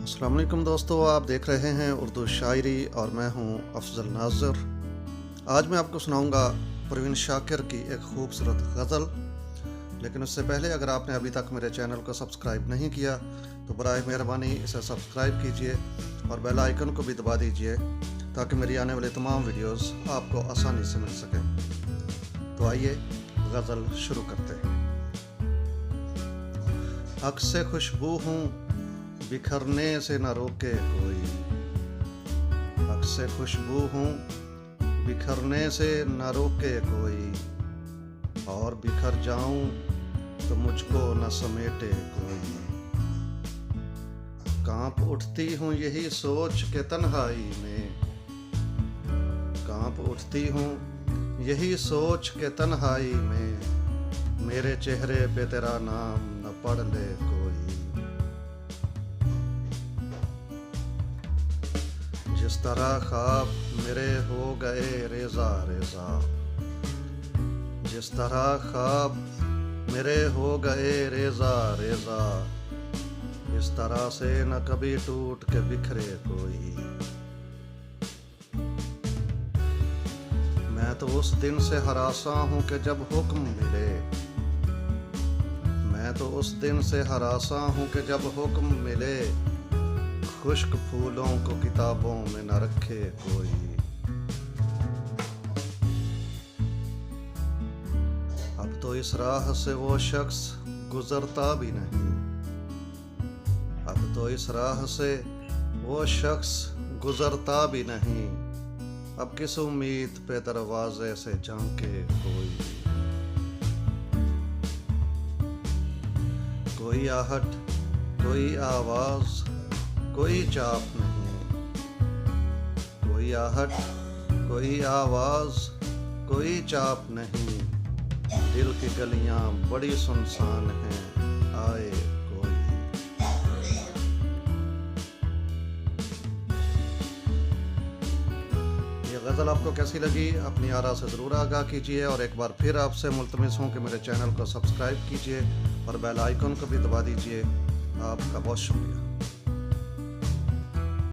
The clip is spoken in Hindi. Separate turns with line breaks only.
अस्सलाम वालेकुम दोस्तों, आप देख रहे हैं उर्दू शायरी और मैं हूं अफजल नाज़र। आज मैं आपको सुनाऊंगा परवीन शाकिर की एक खूबसूरत गज़ल। लेकिन उससे पहले अगर आपने अभी तक मेरे चैनल को सब्सक्राइब नहीं किया तो बराए मेहरबानी इसे सब्सक्राइब कीजिए और बेल आइकन को भी दबा दीजिए ताकि मेरी आने वाले तमाम वीडियोस आपको आसानी से मिल सकें। तो आइए गज़ल शुरू करते हैं। अक्से खुशबू हूँ बिखरने से न रोके कोई, अक्से खुशबू हूँ बिखरने से न रोके कोई, और बिखर जाऊं तो मुझको न समेटे कोई। कांप उठती हूँ यही सोच के तन्हाई में, कांप उठती हूँ यही सोच के तन्हाई में, मेरे चेहरे पे तेरा नाम न पढ़ ले कोई। जिस तरह ख्वाब मेरे हो गए रेजा रेजा, जिस तरह ख्वाब मेरे हो गए रेजा रेजा, इस तरह से न कभी टूट के बिखरे कोई। मैं तो उस दिन से हरासा हूँ कि जब हुक्म मिले, मैं तो उस दिन से हरासा हूँ कि जब हुक्म मिले, खुश्क फूलों को किताबों में न रखे कोई। अब तो इस राह से वो शख्स गुजरता भी नहीं, अब तो इस राह से वो शख्स गुजरता भी नहीं, अब किस उम्मीद पे दरवाजे से झांके कोई। कोई आहट, कोई आवाज, कोई चाप नहीं, कोई आहट, कोई आवाज, कोई चाप नहीं, दिल की गलियां बड़ी सुनसान हैं, आए कोई। ये गज़ल आपको कैसी लगी अपनी आरा से ज़रूर आगाह कीजिए और एक बार फिर आपसे मुल्तमिस हूँ कि मेरे चैनल को सब्सक्राइब कीजिए और बेल आइकन को भी दबा दीजिए। आपका बहुत शुक्रिया।